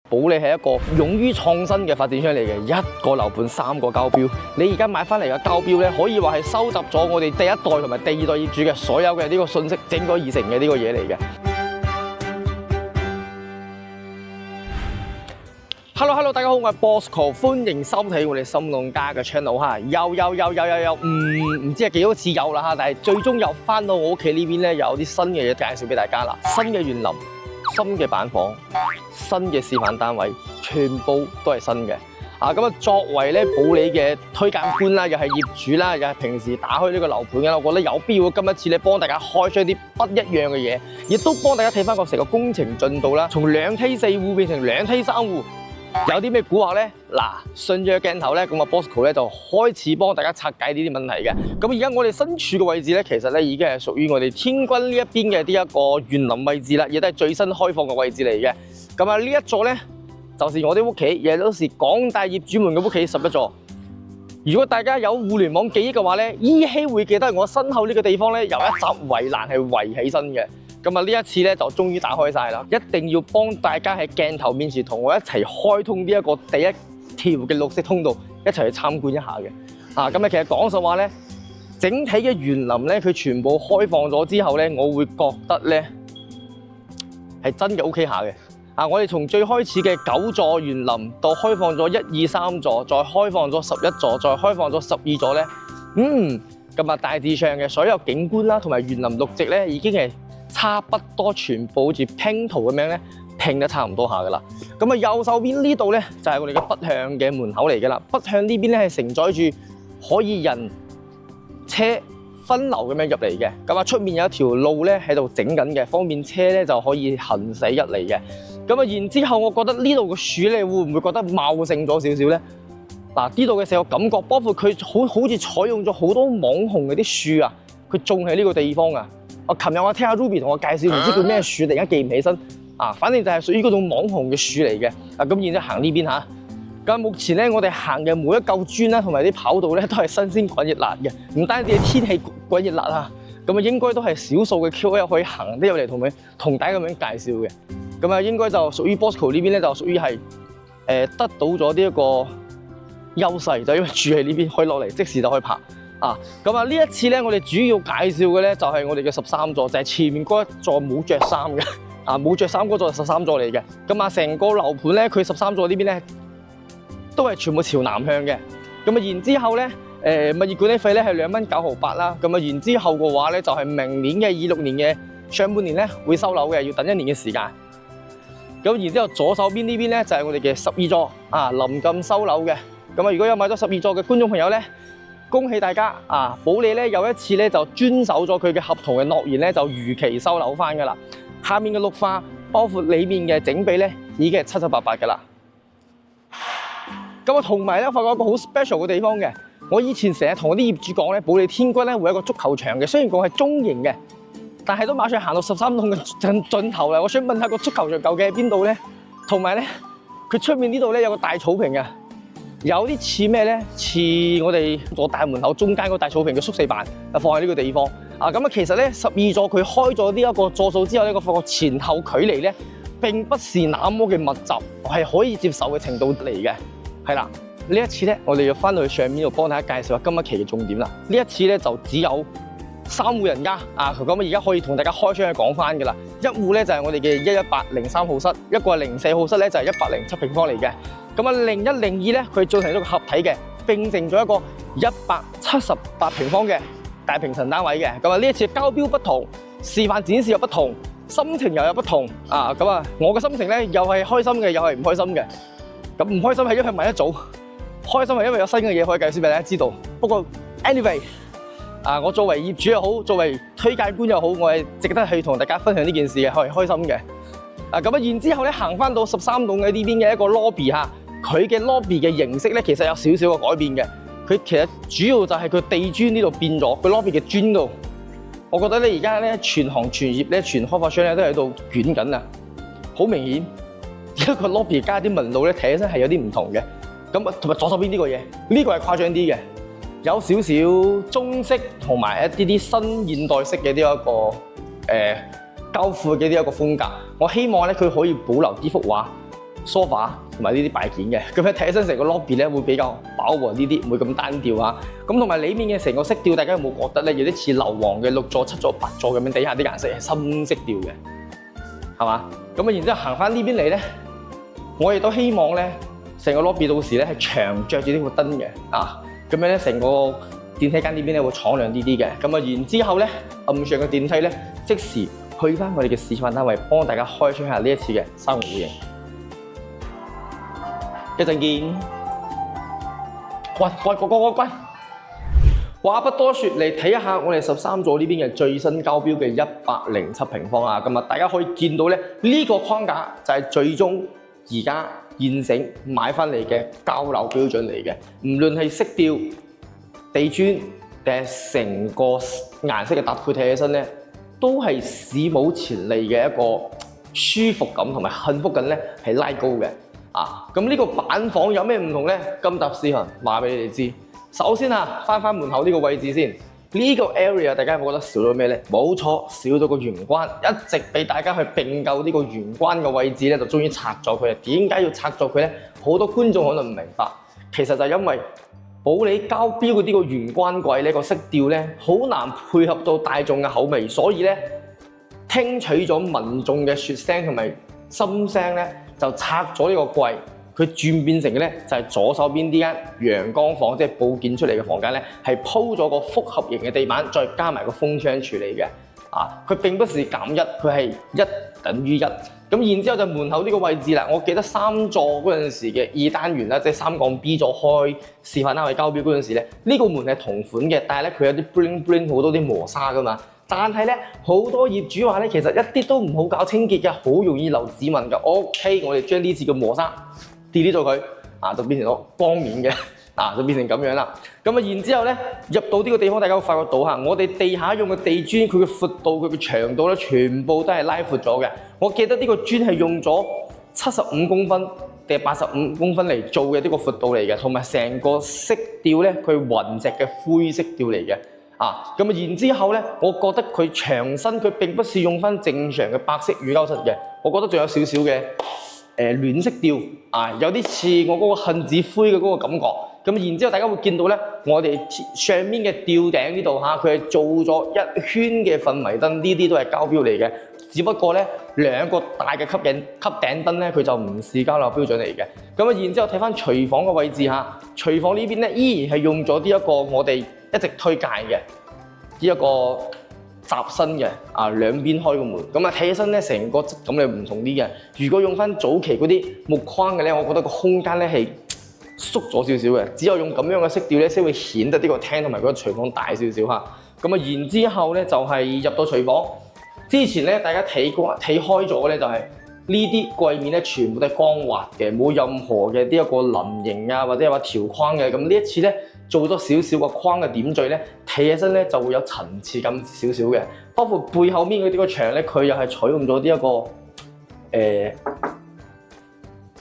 保利係一個勇於創新嘅發展商嚟嘅，一個樓盤3個交標。你而家買翻嚟嘅交標咧，可以話係收集咗我哋第一代同埋第二代業主嘅所有嘅呢個信息，整改而成嘅呢個嘢嚟嘅。Hello， 大家好，我係 Bosco， 歡迎收睇我哋心動家嘅 channel 哈。又，唔知係幾多次有啦哈，但係最終又翻到我屋企呢邊咧，有啲新嘅嘢介紹俾大家啦。新嘅園林、新嘅板房、新嘅示範單位，全部都係新嘅。咁啊，作為咧保利嘅推介官啦，又係業主啦，又係平時打開呢個樓盤嘅，我覺得有必要今一次咧幫大家開出一啲不一樣嘅嘢，亦都幫大家睇翻個成個工程進度啦，從2梯4戶變成2梯3戶。有啲咩蠱惑咧？嗱，順住個鏡頭咧，咁啊 Bosco 咧就開始幫大家拆解呢啲問題嘅。咁而家我哋身處嘅位置咧，其實咧已經係屬於我哋天軍呢一邊嘅呢一個園林位置啦，亦都係最新開放嘅位置嚟嘅。咁啊呢一座咧，就是我啲屋企，亦都是廣大業主們嘅屋企11座。如果大家有互聯網記憶嘅話咧，依稀會記得我身後呢個地方咧，有一閘圍欄係圍起身嘅。咁啊呢一次咧就終於打開晒啦！一定要幫大家喺鏡頭面前同我一齊開通呢一個第一條嘅綠色通道，一齊去參觀一下嘅。咁啊其實講實話咧，整體嘅園林咧，佢全部開放咗之後咧，我會覺得咧係真嘅 OK 下嘅。我哋從最開始嘅9座園林到開放咗1、2、3座，再開放咗11座，再開放咗12座咧，咁啊大致上嘅所有景觀啦，同埋園林綠植咧，已經係差不多全部好似拼圖咁樣咧拼得差唔多下噶啦。咁啊右手邊呢度咧就係我哋嘅北向嘅門口嚟噶啦。北向呢邊咧係承載住可以人車分流咁樣入嚟嘅。咁啊出面有一條路咧喺度整緊嘅，方便車咧就可以行駛入嚟嘅。咁啊然之後，我覺得呢度嘅樹咧會唔會覺得茂盛咗少少咧？嗱，呢度嘅成個感覺，包括佢好似採用咗好多網紅嗰啲樹啊，佢種喺呢個地方啊。琴日我聽阿 Ruby 同我介紹，唔知叫咩樹，突然間記唔起身。反正就係屬於嗰種網紅嘅樹嚟嘅。咁然之後行呢邊嚇。咁目前咧，我哋行嘅每一嚿磚啦，同埋啲跑道咧，都係新鮮滾熱辣嘅。唔單止係天氣滾熱辣啊，咁啊應該都係少數嘅 QL 可以行得入嚟同大家咁樣介紹嘅。咁啊應該就屬於 Bosco 呢邊咧，就屬於係得到咗呢一個優勢，就因為住喺呢邊，可以落嚟即時就可以爬。咁啊呢一次咧，我哋主要介紹嘅咧就係我哋嘅13座，就係前面嗰一座冇着衫嘅，冇着衫嗰座係13座嚟嘅。咁啊成個樓盤咧，佢13座呢邊咧都係全部朝南向嘅。咁啊然之後咧，物業管理費咧係2蚊9毫8啦。咁啊然之後嘅話咧，就係明年嘅26年嘅上半年咧會收樓嘅，要等1年嘅時間。咁然之後左手邊呢邊咧就係我哋嘅12座，臨近收樓嘅。咁啊如果有買咗12座嘅觀眾朋友咧，恭喜大家！保利咧有一次咧就遵守咗佢嘅合同嘅諾言咧，就如期收樓翻噶啦。下面嘅綠化，包括裏面嘅整備咧，已經係七七八八噶啦。咁啊，同埋咧，發覺一個好 special 嘅地方嘅。我以前成日同我啲業主講咧，保利天軍咧會有一個足球場嘅，雖然講係中型嘅，但係都馬上行到13棟嘅盡頭啦。我想問下個足球場究竟喺邊度咧？同埋咧，佢出面呢度咧有個大草坪嘅。有啲似咩咧？似我哋座大門口中間嗰大草坪嘅縮細版，放喺呢個地方。咁啊，其實咧12座佢開咗呢一個座數之後咧，我發覺前後距離咧並不是那麼嘅密集，係可以接受嘅程度嚟嘅。係啦，呢一次咧，我哋要翻到去上面度幫大家介紹下今一期嘅重點啦。呢一次咧就只有3戶人家咁啊，而家可以同大家開窗去講翻噶啦。一戶咧就係我哋嘅11803號室，一個係04號室咧就係107平方嚟嘅。咁啊，01、02咧，佢做成咗個合體嘅，並成咗一個178平方嘅大平層單位嘅。咁啊，呢一次交標不同，示範展示又不同，心情又有不同。咁啊，我嘅心情咧又係開心嘅，又係唔開心嘅。咁唔開心係因為買得早，開心係因為有新嘅嘢可以介紹俾大家知道。不過 anyway，我作為業主又好，作為推介官又好，我係值得去同大家分享呢件事嘅，係開心嘅。咁啊，然之後咧行翻到13棟嘅呢邊嘅一個 lobby 嚇。佢嘅 lobby 嘅形式咧，其實有少少嘅改變嘅。佢其實主要就係佢地磚呢度變咗，佢 lobby 嘅磚度，我覺得咧而家咧全行全業咧全開發商咧都喺度捲緊啊！好明顯，一個 lobby 加啲紋路咧睇起身係有啲唔同嘅。咁啊，同埋左手邊呢個嘢，呢個係誇張啲嘅，有少少中式同埋一啲新現代式嘅呢一個交付嘅呢一個風格。我希望咧佢可以保留呢幅畫。sofa 同埋呢啲擺件嘅，咁樣睇起身成個 lobby 咧會比較飽和呢啲，唔會咁單調啊。咁同埋裡面嘅成個色調，大家有冇覺得咧有啲似硫磺嘅6座、7座、8座咁樣？底下啲顏色係深色調嘅，係嘛？咁啊，然之後行翻呢邊嚟咧，我亦都希望咧成個 lobby 到時咧係長着住呢個燈嘅啊，咁樣咧成個電梯間呢邊咧會闖亮啲啲嘅。咁啊，然之後咧暗上嘅電梯咧即時去翻我哋嘅示範單位，幫大家開箱下呢一次嘅生活戶型。一陣見。喂！話不多說，嚟睇一下我哋13座呢邊嘅最新交標嘅107平方啊！咁啊，大家可以見到咧呢個框架就係最終而家現成買翻嚟嘅交樓標準嚟嘅，唔論係色調、地磚定係成個顏色嘅搭配，睇起身咧都係史無前例嘅一個舒服感同埋幸福感咧係拉高嘅啊！咁呢個板房有咩唔同咧？今集視頻話俾你哋知。首先啊，翻門口呢個位置先，呢個 area 大家有冇覺得少咗咩咧？冇錯，少咗個玄關，一直俾大家去並購呢個玄關嘅位置咧，就終於拆咗佢。點解要拆咗佢咧？好多觀眾可能唔明白，其實就係因為保利交標嘅呢個玄關櫃呢個色調咧，好難配合到大眾嘅口味，所以咧聽取咗民眾嘅説聲同埋心聲咧，就拆咗呢個櫃。佢轉變成嘅咧就係左手邊呢間陽光房，即係佈建出嚟嘅房間咧，係鋪咗個複合型嘅地板，再加埋個風窗處理嘅。啊，佢並不是減一，佢係1等於1。咁然之後就門口呢個位置啦，我記得3座嗰陣時嘅2單元啦，即係3槓 B 座開示範單位交標嗰陣時咧，呢個門係同款嘅，但係咧佢有啲 bling bling 好多啲磨砂噶嘛。但係咧好多業主話咧，其實一啲都唔好搞清潔嘅，好容易留指紋㗎。OK， 我哋將呢次嘅磨砂delete咗佢，啊就變成咗光面嘅，啊就變成咁樣啦。咁啊，然之後咧入到呢個地方，大家會發覺到嚇，我哋地下用嘅地磚，佢嘅闊度、佢嘅長度咧，全部都係拉闊咗嘅。我記得呢個磚係用咗75公分定係85公分嚟做嘅呢個闊度嚟嘅，同埋成個色調咧，佢雲石嘅灰色調嚟嘅。啊，咁啊，然之後咧，我覺得佢牆身佢並不是用翻正常嘅白色乳膠漆嘅，我覺得仲有少少嘅暖色調啊，有啲似我嗰個杏子灰嘅嗰個感覺。咁然之後，大家會見到咧，我哋上面嘅吊頂呢度嚇，佢係做咗一圈嘅氛圍燈，呢啲都係交標嚟嘅。只不過咧2個大嘅吸頂燈咧，佢就唔是交樓標準嚟嘅。咁啊，然之後睇翻廚房嘅位置嚇，廚房呢邊咧依然係用咗呢一個我哋一直推介嘅呢一個閘身嘅啊，兩邊開個門，咁啊睇起身咧成個質感係唔同啲嘅。如果用翻早期嗰啲木框嘅咧，我覺得個空間咧係縮咗少少嘅，只有用咁樣嘅色調咧先會顯得呢個廳同埋嗰個廚房大少少嚇。咁啊，然之後咧就係入到廚房之前咧，大家睇開咗咧就係呢啲櫃面咧全部都係光滑嘅，冇任何嘅呢一個稜形啊或者係話條框嘅。咁呢一次咧做咗少少個框嘅點綴咧，睇起身咧就會有層次感少少嘅。包括背後面嗰啲個牆咧，佢又係採用咗呢一個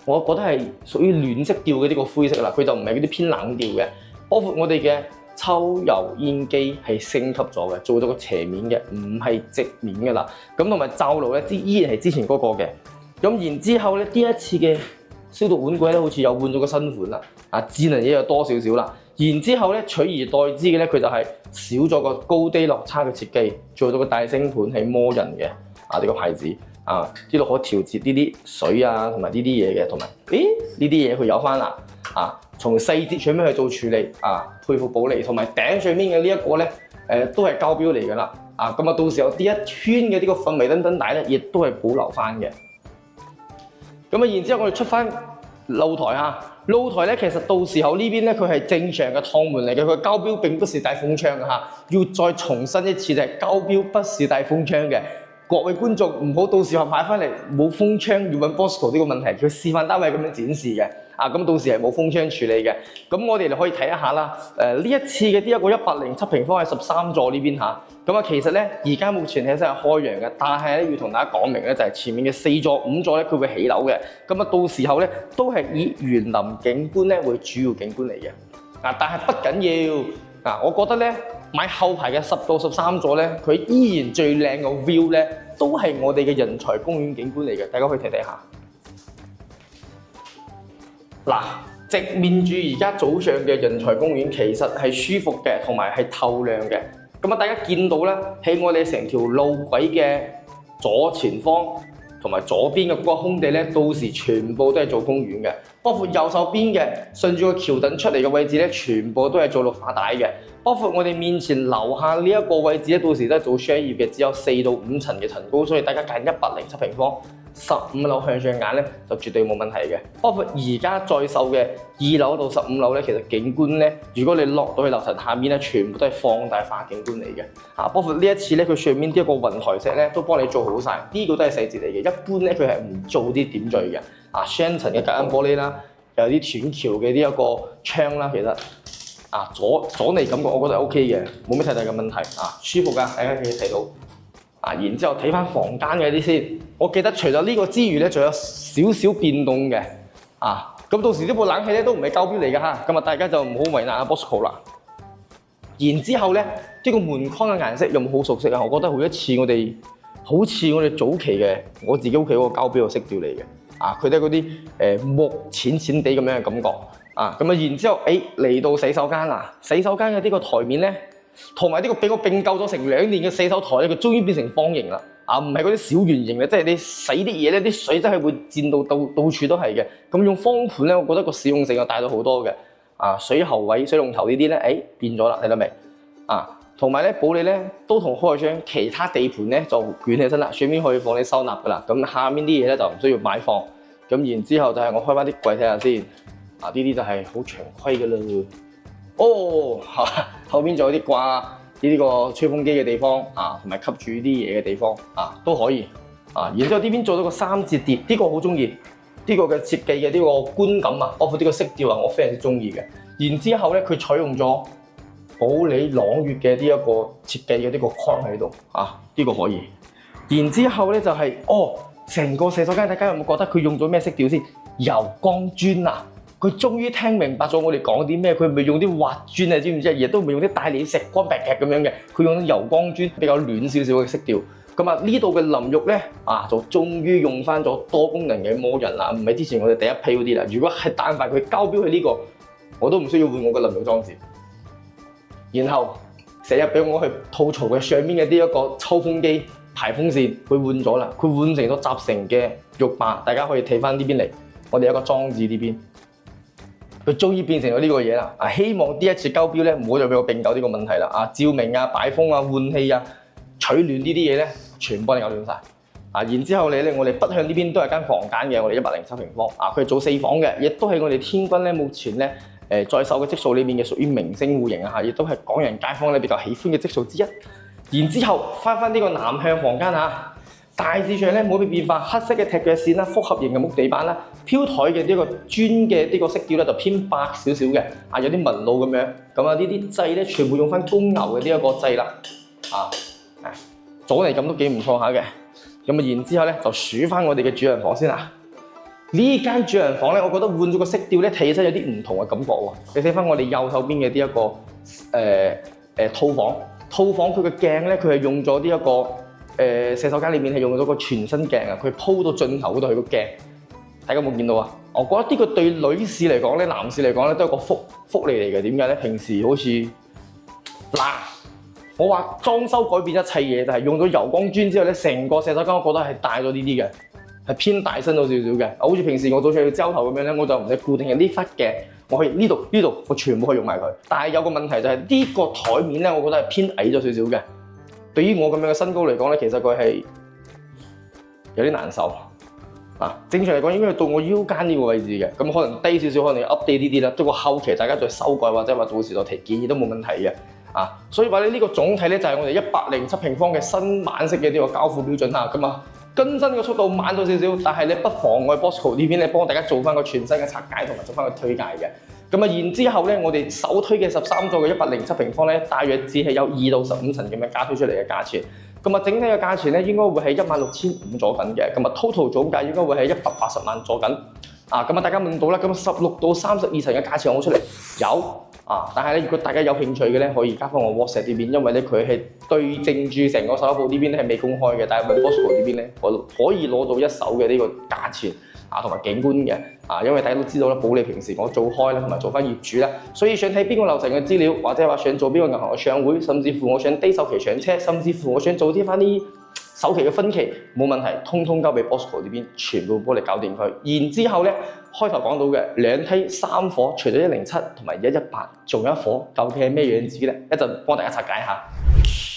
我覺得係屬於暖色調嘅呢個灰色啦，佢就唔係嗰啲偏冷調嘅。包括我哋嘅抽油煙機係升級咗嘅，做咗個斜面嘅，唔係直面嘅啦。咁同埋罩爐咧，依然係之前嗰個嘅。咁然之後咧，呢一次嘅消毒碗櫃咧，好似又換咗個新款啦，啊智能嘢又多少少啦。然之後咧，取而代之嘅咧，佢就係少咗個高低落差嘅設計，做咗個大星盤係魔人嘅啊呢個牌子啊，呢度可調節呢啲水啊同埋呢啲嘢嘅，同埋呢啲嘢佢有翻啦啊，從細節上面去做處理啊，佩服保利。同埋頂上面嘅呢一個咧，都係交標嚟㗎啦啊，咁啊到時候呢一圈嘅呢個氛圍燈燈帶咧，亦都係保留翻嘅。咁啊，然之後我哋出翻露台啊，露台咧其實到時候呢邊咧佢係正常嘅趟門嚟嘅，佢交標並不是帶風窗嘅嚇，要再重申一次就係交標不是帶風窗嘅。各位觀眾唔好到時候買翻嚟冇風窗要揾 Bosco 呢個問題，佢示範單位咁樣展示嘅啊，咁到時係冇風窗處理嘅。咁我哋就可以睇一下啦。呢一次嘅呢一個107平方係13座呢邊嚇。咁啊，其實咧而家目前係真係開揚嘅，但係咧要同大家講明咧，就係前面嘅4座、5座咧，佢會起樓嘅。咁啊，到時候咧都係以園林景觀咧為主要景觀嚟嘅。啊，但係不緊要啊，我覺得咧買後排嘅10到13座咧，佢依然最靚嘅 view 咧，都係我哋嘅人才公園景觀嚟嘅，大家可以睇睇下。嗱，直面住而家早上嘅人才公園，其實係舒服嘅，同埋係透亮嘅。咁啊，大家見到咧，喺我哋成條路軌嘅左前方同埋左邊嘅嗰個空地咧，到時全部都係做公園嘅。包括右手邊嘅順住個橋墩出嚟嘅位置咧，全部都係做綠化帶嘅。包括我哋面前樓下呢一個位置咧，到時都係做商業嘅，只有4到5層嘅層高，所以大家揀107平方，15樓向上眼咧就絕對冇問題嘅。包括而家在售嘅2樓到15樓咧，其實景觀咧，如果你落到去樓層下面咧，全部都係放大化景觀嚟嘅。包括呢一次咧，佢上面呢一個雲台石咧都幫你做好晒，呢個都係細節嚟嘅。一般咧佢係唔做啲點綴嘅。雙層嘅隔音玻璃啦，又有啲斷橋嘅呢一個窗啦，其實阻尼感覺我覺得係 OK 嘅，冇咩太大嘅問題舒服㗎，大家可以睇到。然之後睇翻房間嘅啲先，我記得除咗呢個之餘咧，仲有少少變動嘅咁到時呢部冷氣咧都唔係膠標嚟㗎嚇，咁大家就唔好為難阿 Bosco 啦。然之後咧，呢個門框嘅顏色有冇好熟悉啊？我覺得好似我哋早期嘅我自己屋企嗰個膠標嘅色調嚟嘅。佢都係嗰啲木淺淺地咁樣嘅感覺然之後嚟到洗手間啦，洗手間嘅呢個台面咧，同埋呢個俾我並購咗成2年嘅洗手台咧，佢終於變成方形啦唔係嗰啲小圓形嘅，即係你洗啲嘢咧，啲水真係會濺到處都係嘅。咁用方盤咧，我覺得個實用性又大咗好多嘅水喉位、水龍頭呢啲咧，變咗啦，睇到未同埋咧，保利咧都同開張其他地盤咧就捲起身啦，上面可以放你收納噶啦。咁下面啲嘢咧就唔需要擺放。咁然之後就係我開翻啲櫃睇下先。呢啲就係好常規噶啦。後面仲有啲掛呢個吹風機嘅地方同埋吸住啲嘢嘅地方都可以。然之後呢邊做咗個3節碟，呢個好中意。呢個嘅設計嘅呢個觀感包括呢個色調我非常之中意嘅。然之後咧，佢採用咗保利朗月嘅呢一個設計嘅呢個框喺度呢個可以。然之後咧就係成個洗手間，大家有冇覺得佢用咗咩色調先？柔光磚佢終於聽明白咗我哋講啲咩，佢唔係用啲滑磚知唔知亦都唔係用啲大理石光白劇咁樣嘅，佢用啲柔光磚比較暖少少嘅色調。咁呢度嘅淋浴咧就終於用翻咗多功能嘅魔人啦，唔係之前我哋第一批嗰啲啦。如果係但凡佢交標去呢個，我都唔需要換我嘅淋浴裝置。然後成日俾我去吐槽嘅上面嘅呢一個抽風機排風扇，佢換咗啦，佢換成咗集成嘅浴霸，大家可以睇翻呢邊嚟，我哋有個裝置呢邊。佢終於變成咗呢個嘢啦！希望呢一次交標咧，唔好再俾我並購呢個問題啦！照明擺風換氣取暖呢啲嘢咧，全部幫你搞掂晒。然之後咧，我哋北向呢邊都係間房間嘅，我哋107平方。佢係做4房嘅，亦都係我哋天君咧目前咧在售嘅積數裏面嘅屬於明星戶型亦都係港人街坊咧比較喜歡嘅積數之一。然之後翻呢個南向房間大致上咧冇咩變化，黑色嘅踢腳線啦，複合型嘅木地板啦，飄台嘅呢個磚嘅呢個色調咧就偏白少少嘅，有啲紋路咁樣。咁呢啲掣咧全部用翻公牛嘅呢一個掣啦，阻尼感都幾唔錯下嘅。咁然之後咧就數翻我哋嘅主人房先啦。呢間主人房咧，我覺得換咗個色調咧，睇起身有啲唔同嘅感覺喎。你睇翻我哋右手邊嘅呢一個套房，佢嘅鏡咧，佢係用咗呢一個。洗手間裏面係用咗個全身鏡佢鋪到盡頭嗰度係個鏡，大家有冇見到我覺得呢個對女士嚟講咧，男士嚟講咧都係個福利嚟嘅。點解咧？平時好似我話裝修改變一切嘢，就係用咗柔光磚之後咧，成個洗手間我覺得係大咗呢啲嘅，係偏大身咗少少嘅。好似平時我早上要焦頭咁樣咧，我就唔使固定嘅呢忽鏡，我可以呢度，我全部可以用埋佢。但係有個問題就係呢個台面咧，我覺得係偏矮咗少少嘅。對於我咁樣嘅身高嚟講咧，其實佢係有啲難受正常嚟講應該係到我腰間呢個位置嘅，咁可能低少少，可能要 update 呢啲啦。不過後期大家再修改或者話到時再提建議都冇問題嘅所以話呢個總體咧就係我哋107平方嘅新版式嘅呢個交付標準咁更新嘅速度慢咗少少，但係咧不妨礙 Bosco 呢邊咧幫大家做翻個全新嘅拆解同埋做翻個推介嘅。然之後咧，我哋首推嘅13座嘅107平方咧，大約只係有2到15層咁樣加推出嚟嘅價錢。整體嘅價錢咧，應該會係16,500左緊嘅。total 總價應該會係180萬左緊。大家問到啦，16到32層嘅價錢我出嚟有但係咧，如果大家有興趣嘅咧，可以加翻我 WhatsApp 呢邊，因為咧佢係對正住成個售樓部呢邊咧係未公開嘅，但係 Bosco 呢邊咧可以攞到一手嘅呢個價錢。同埋景觀嘅因為大家都知道啦，保利平時我做開啦，同埋做翻業主啦，所以想睇邊個樓層嘅資料，或者話想做邊個銀行嘅上會，甚至乎我想低首期上車，甚至乎我想做啲翻啲首期嘅分期，冇問題，通通交俾 Bosco 呢邊，全部幫你搞掂佢。然之後咧，開頭講到嘅兩梯3伙，除咗107同埋118，仲有一伙，究竟係咩樣子咧？一陣幫大家拆解下。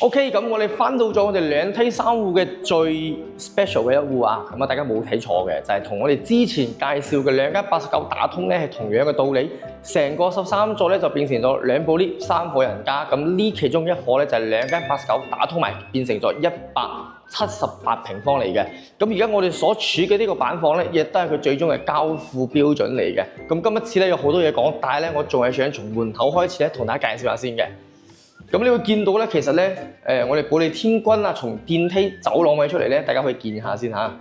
OK， 咁我哋翻到咗我哋兩梯3戶嘅最 special 嘅一戶咁大家冇睇錯嘅，就係同我哋之前介紹嘅兩間89打通咧係同樣嘅道理。成個13座咧就變成咗2部 lift 3伙人家，咁呢其中一伙咧就係兩間89打通埋，變成咗178平方嚟嘅。咁而家我哋所處嘅呢個板房咧，亦都係佢最終嘅交付標準嚟嘅。咁今一次咧有好多嘢講，但係咧我仲係想從門口開始咧同大家介紹下先嘅。咁你會見到咧，其實咧，我哋保利天君從電梯走廊位出嚟咧，大家可以見下先嚇。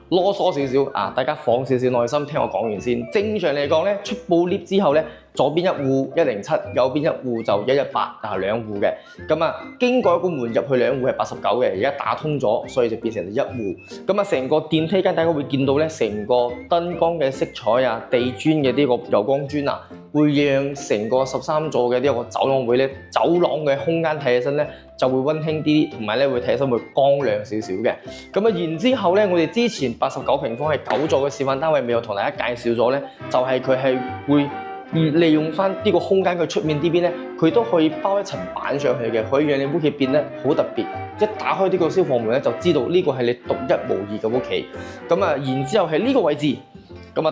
囉嗦少少大家放少少耐心聽我講完先。正常嚟講咧，出部 lift 之後咧，左邊一戶107，右邊一戶就118，兩戶嘅。咁經過一個門入去兩戶係89嘅，而家打通咗，所以就變成咗一戶。咁成個電梯間大家會見到咧，成個燈光嘅色彩地磚嘅呢個柔光磚會讓成個13座嘅呢個走廊會咧，走廊嘅空間睇起身咧就會溫馨啲，同埋咧會睇起身會光亮少少嘅。然之後咧，我哋之前89平方係9座嘅示範單位，未有同大家介紹咗咧，就係佢係會利用翻呢個空間，佢出面呢邊咧，佢都可以包一層板上去嘅，可以讓你屋企變得好特別。一打開呢個消防門咧，就知道呢個係你獨一無二嘅屋企。然之後喺呢個位置。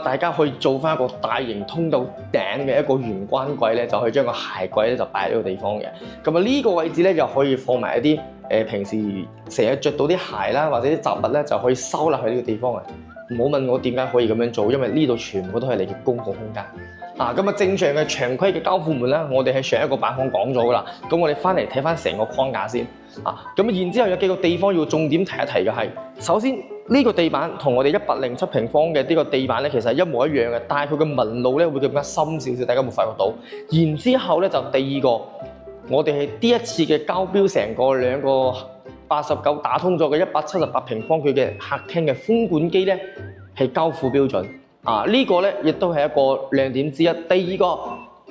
大家可以做翻一個大型通到頂嘅一個玄關櫃咧，就可以將個鞋櫃咧就擺喺呢個地方嘅。呢個位置咧就可以放埋一啲平時成日着到啲鞋啦，或者啲雜物咧就可以收納喺呢個地方嘅。唔好問我點解可以咁樣做，因為呢度全部都係你嘅公共空間。正常嘅常規嘅交付門啦，我哋喺上一個板房講咗噶啦。咁我哋翻嚟睇翻成個框架先。然之後有幾個地方要重點提一提嘅係，首先呢個地板同我哋107平方嘅呢個地板咧，其實係一模一樣嘅，但係佢嘅紋路咧會更加深少少，大家有冇發覺到？然之後咧就第二個，我哋係呢一次嘅交標，成個兩個89打通咗嘅178平方佢嘅客廳嘅風管機咧係交付標準。呢個咧亦都係一個亮點之一。第二個，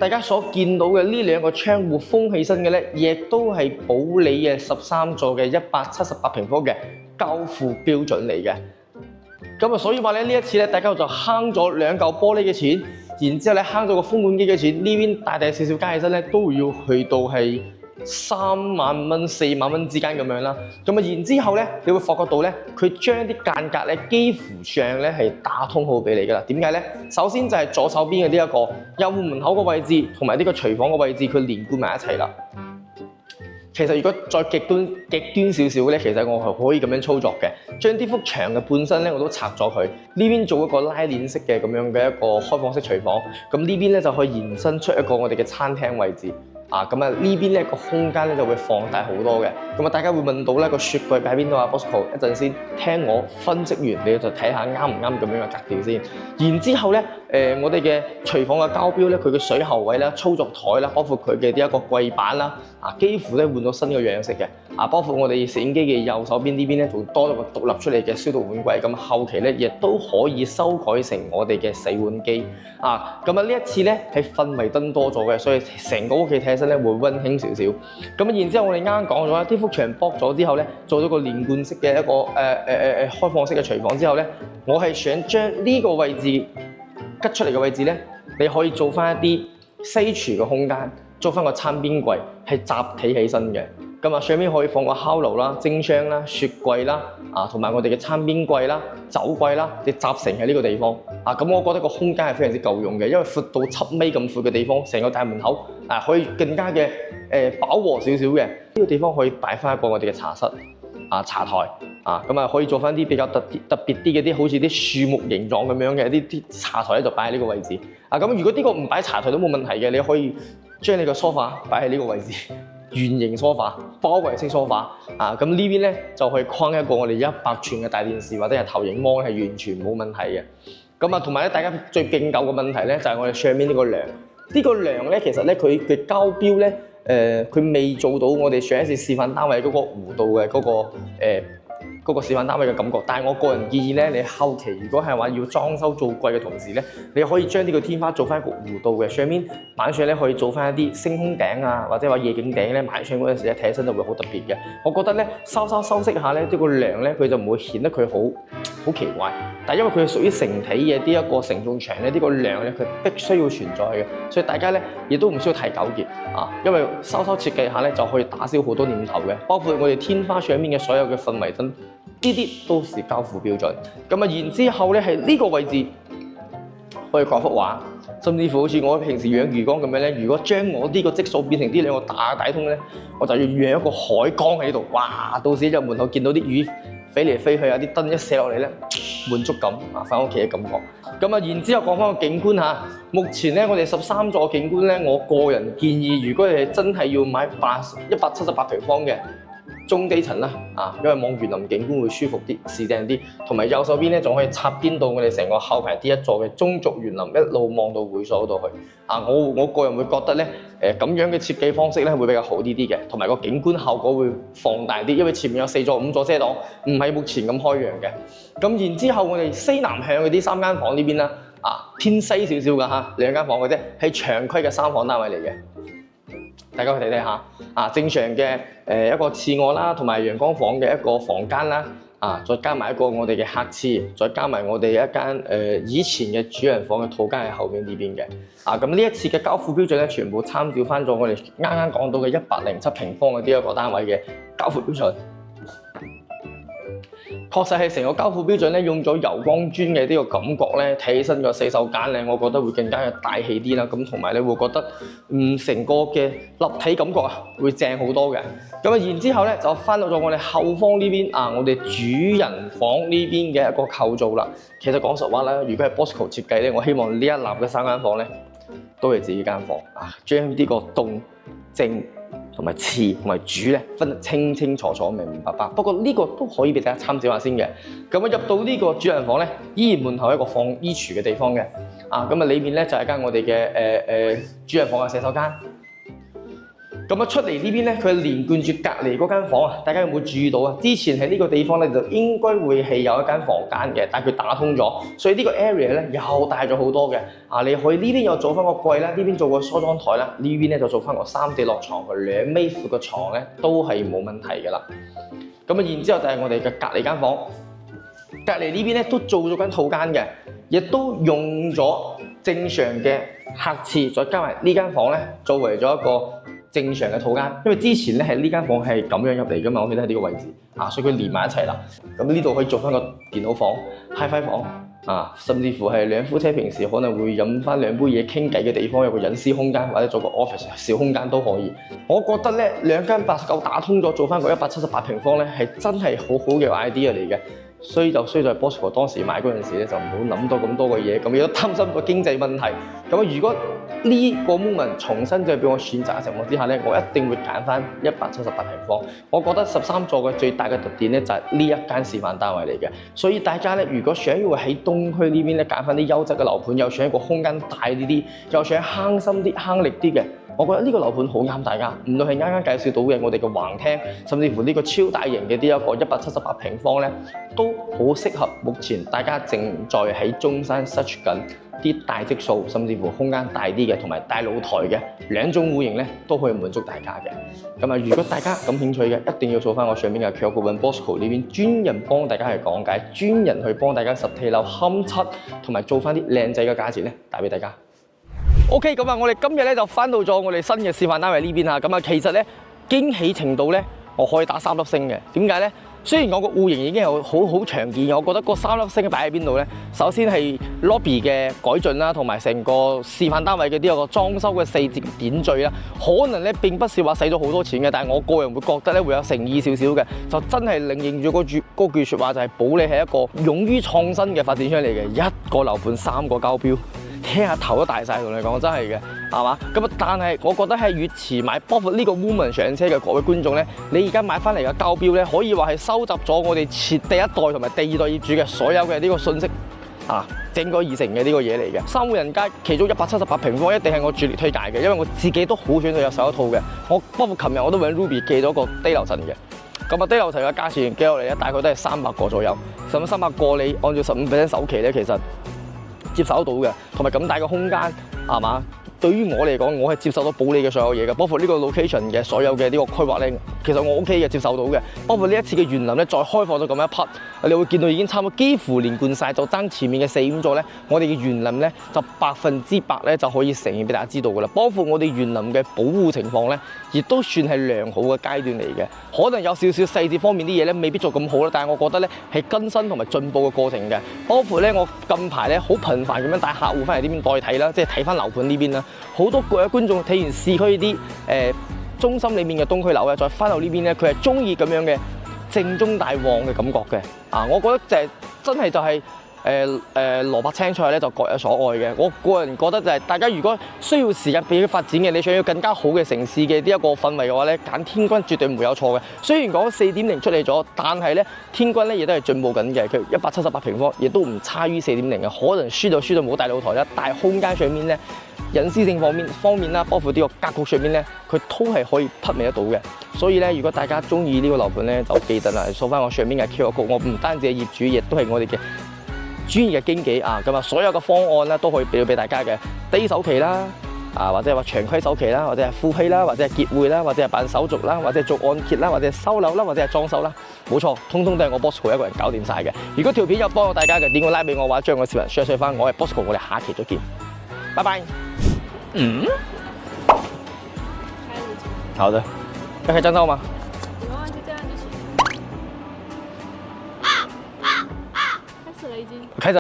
大家所見到嘅呢兩個窗戶封起身嘅咧，亦都係保利嘅13座嘅178平方嘅交付標準嚟嘅。所以話咧呢一次咧，大家就慳咗2嚿玻璃嘅錢，然之後咧慳咗個風管機嘅錢，呢邊大大小小加起身咧都要去到係3萬蚊、4萬蚊之間咁樣啦。然之後咧，你會發覺到咧，佢將啲間隔咧幾乎上咧係打通好俾你噶啦。點解咧？首先就係左手邊嘅呢一個右門口個位置，同埋呢個廚房個位置，佢連貫埋一齊啦。其實如果再極端少少咧，其實我係可以咁樣操作嘅，將呢幅牆嘅半身咧我都拆咗佢，呢邊做一個拉鏈式嘅咁樣嘅一個開放式廚房，咁呢邊咧就可以延伸出一個我哋嘅餐廳位置。呢邊咧個空間咧就會放大好多嘅。大家會問到咧個雪櫃擺喺邊度Bosco， 一陣先聽我分析完，你就睇下啱唔啱咁樣嘅格調先。然之後咧，我哋嘅廚房嘅交標咧，佢嘅水喉位啦、操作台啦，包括佢嘅呢一個櫃板啦，幾乎咧換咗新嘅樣式嘅。包括我哋攝影機嘅右手邊呢邊咧，仲多咗個獨立出嚟嘅消毒碗櫃。咁後期咧亦都可以修改成我哋嘅洗碗機。呢一次咧係氛圍燈多咗嘅，所以成個屋企睇起身咧會溫馨少少。然之後我哋啱啱講咗啦，呢幅牆剝咗之後咧，做咗個連貫式嘅一個開放式嘅廚房之後咧，我係想將呢個位置吉出嚟嘅位置咧，你可以做翻一啲西廚嘅空間，做翻個餐邊櫃係集體起身嘅。上面可以放個烤爐啦、蒸箱啦、雪櫃啦，同埋我哋嘅餐邊櫃啦、酒櫃啦，你集成喺呢個地方。我覺得個空間係非常之夠用嘅，因為闊到7米咁闊嘅地方，成個大門口可以更加嘅飽和少少嘅。呢個地方可以擺翻一個我哋嘅茶室、茶台，可以做翻啲比較特別啲嘅啲，好似啲樹木形狀咁樣嘅啲茶台咧，就擺喺呢個位置。如果呢個唔擺茶台都冇問題嘅，你可以將你個梳化擺喺呢個位置。圓形梳化、包圍式梳化，呢邊咧就可以框一個我哋100寸嘅大電視或者係投影幕，係完全冇問題嘅。同埋咧，大家最勁夠嘅問題咧就係我哋上面呢個梁。呢個梁咧其實咧佢嘅交標咧，佢未做到我哋上一次示範單位嗰個弧度嘅嗰嗰個示範單位嘅感覺。但係我個人建議咧，你後期如果係話要裝修做貴嘅同時咧，你可以將呢個天花做翻一個弧度嘅，上面晚上咧可以做翻一啲星空頂啊，或者話夜景頂咧，晚上嗰陣時咧睇起身就會好特別嘅。我覺得咧修飾下咧，呢個梁咧佢就唔會顯得佢好奇怪。但係因為佢係屬於成體嘅呢一個承重牆咧，呢個梁咧佢必須要存在嘅，所以大家咧亦都唔需要太糾結啊，因為修設計下咧就可以打消好多念頭嘅，包括我哋天花上面嘅所有嘅氛圍燈，呢啲都是交付標準。咁啊，然之後咧係呢個位置可以掛幅畫，甚至乎好似我平時養魚缸咁樣咧，如果將我呢個積數變成呢兩個大底通咧，我就要養一個海缸喺度，哇！到時就門口見到啲魚飛嚟飛去啊，啲燈一射落嚟咧，滿足感啊，翻屋企嘅感覺。咁啊，然之後講翻個景觀嚇，目前咧我哋13座景觀咧，我個人建議，如果你係真係要買178平方嘅中低層啦，因為望園林景觀會舒服啲、市正啲，同埋右手邊咧仲可以插邊到我哋成個後排啲一座嘅中軸園林，一路望到會所嗰度去。我個人會覺得咧，咁樣嘅設計方式咧會比較好啲嘅，同埋個景觀效果會放大啲，因為前面有4座、5座遮擋，唔係目前咁開揚嘅。咁然之後我哋西南向嗰啲3間房呢邊啦，偏西少少㗎嚇，2間房嘅啫，係長規嘅3房單位嚟嘅。大家去睇睇下，正常嘅一個次臥啦，同埋陽光房嘅一個房間啦，再加埋一個我哋嘅客廁，再加埋我哋一間以前嘅主人房嘅套間喺後面呢邊嘅。咁呢一次嘅交付標準咧，全部參照翻咗我哋啱啱講到嘅107平方嘅呢一個單位嘅交付標準。確實係成個交付標準咧，用咗柔光磚嘅呢個感覺咧，睇起身個洗手間咧，我覺得會更加嘅大氣啲啦。咁同埋你會覺得成個嘅立體感覺會正好多嘅。咁然之後咧就翻到咗我哋後方呢邊我哋主人房呢邊嘅一個構造啦。其實講實話啦，如果係 Bosco 設計咧，我希望呢一立嘅3間房咧都係自己間房將呢個動靜同埋次同埋主咧分得清清楚楚、明明白白。不過呢個都可以俾大家參照下先嘅。咁入到呢個主人房咧，依然門口一個放衣櫥嘅地方嘅。咁裏面咧就係間我哋嘅主人房嘅洗手間。咁出嚟呢邊咧，佢連貫住隔離嗰間房大家有冇注意到啊？之前喺呢個地方咧就應該會係有一間房間嘅，但係佢打通咗，所以呢個 area 咧又大咗好多嘅。你可以呢邊又做翻個櫃啦，呢邊做個梳妝台啦，呢邊咧就做翻個3地落床，佢2米闊嘅床咧都係冇問題嘅啦。咁然之後就係我哋嘅隔離間房，隔離呢邊咧都做咗間套間嘅，亦都用咗正常嘅客廁，再加埋呢間房咧作為咗一個正常嘅套間，因為之前咧係呢間房係咁樣入嚟㗎嘛，我記得喺呢個位置所以佢連埋一齊啦。咁呢度可以做翻個電腦房、HiFi 房甚至乎係2夫妻平時可能會飲翻2杯嘢傾偈嘅地方，有個隱私空間或者做個 office 小空間都可以。我覺得咧2間89打通咗，做翻個178平方咧係真係好好嘅 idea 嚟嘅。衰就衰在 Bosco 當時買嗰陣時咧就唔好諗到咁多嘅嘢，咁亦都擔心個經濟問題。咁如果呢個 moment 重新再俾我選擇嘅情況之下咧，我一定會揀翻178平方。我覺得13座嘅最大嘅特點咧就係呢一間示範單位嚟嘅。所以大家咧如果想要喺東區呢邊咧揀翻啲優質嘅樓盤，又想一個空間大啲啲，又想慳心啲、慳力啲嘅，我覺得呢個樓盤好啱大家。唔論係啱啱介紹到嘅我哋嘅橫廳，甚至乎呢個超大型嘅呢一個178平方咧，都好適合目前大家正在喺中山 search 緊啲大積數，甚至乎空間大啲嘅，同埋大露台嘅2種戶型咧，都可以滿足大家嘅。咁如果大家感興趣嘅，一定要做翻我上面嘅 QR Code Bosco 呢邊，專人幫大家去講解，專人去幫大家實體樓勘測，同埋做翻啲靚仔嘅價錢咧，帶俾大家。OK， 咁我哋今日咧就翻到咗我哋新嘅示範單位呢邊啊。咁其實咧驚喜程度咧，我可以打3粒星嘅。點解咧？雖然我個戶型已經係好常見，我覺得嗰3粒星擺喺邊度咧？首先係 lobby 嘅改進啦，同埋成個示範單位嘅呢個裝修嘅細節點綴啦，可能咧並不是話使咗好多錢嘅，但係我個人會覺得咧會有誠意少少嘅，就真係領應咗嗰句説話，就係保利係一個勇於創新嘅發展商嚟嘅，一個樓盤3個交標。聽下頭都大晒，同你講真係嘅，係嘛？但係我覺得係越遲買，包括呢個 Woman 上車嘅各位觀眾咧，你而家買翻嚟嘅交標咧，可以話係收集咗我哋第一代同埋第2代業主嘅所有嘅呢個信息整改而成嘅呢個嘢嚟嘅。3戶人家其中178平方一定係我主力推介嘅，因為我自己都好想有手一套嘅。包括琴日我都揾 Ruby 寄咗個低樓層嘅。咁啊，低樓層嘅價錢計落嚟咧，大概都係300個左右。咁300個你按照15% 首期咧，其實接受得到嘅，同埋咁大嘅空間係嘛？對於我嚟講，我係接受到保利嘅所有嘢嘅，包括呢個 location 嘅所有嘅呢個規劃咧，其實我 OK 嘅，接受到嘅。包括呢一次嘅園林咧，再開放咗咁一匹，你會見到已經差唔多幾乎連貫晒，就爭前面嘅4、5座咧，我哋嘅園林咧就100%咧就可以呈現俾大家知道㗎啦。包括我哋園林嘅保護情況咧，亦都算係良好嘅階段嚟嘅。可能有少少細節方面啲嘢咧，未必做咁好啦，但係我覺得咧係更新同埋進步嘅過程嘅。包括咧，我近排咧好頻繁咁樣帶客戶翻嚟呢邊代睇啦，即係睇翻樓盤呢邊啦。好多各位觀眾睇完市區啲中心裏面嘅東區樓咧，再翻到呢邊咧，佢係中意咁樣嘅正宗大旺嘅感覺嘅。我覺得就係真係就係蘿蔔青菜咧就各有所愛嘅。我個人覺得就係大家如果需要時間俾佢發展嘅，你想要更加好嘅城市嘅呢一個氛圍嘅話咧，揀天君絕對唔會有錯嘅。雖然講4.0出嚟咗，但係咧天君咧亦都係進步緊嘅。佢178平方，亦都唔差於4.0嘅。可能輸到冇大露台啦，但係空間上面咧，隱私性方面啦，包括呢個格局上面咧，佢都係可以媲美得到嘅。所以咧，如果大家中意呢個樓盤咧，就記得啦，掃翻我上面嘅 QR code。我唔單止係業主，亦都係我哋嘅專業嘅經紀啊。咁啊，所有嘅方案咧都可以俾到俾大家嘅低首期啦，或者係話長規首期啦，或者係付批啦，或者係結匯啦，或者係辦手續啦，或者係做按揭啦，或者係收樓啦，或者係裝修啦，冇錯，通通都係我 Bosco 一個人搞掂晒嘅。如果條片有幫到大家嘅，點個 like 俾我，或者將個視頻 share 翻，我係 Bosco，我哋下期再見，拜拜。好的，要开账号吗？有啊，就这样就行。开始了已经。开始。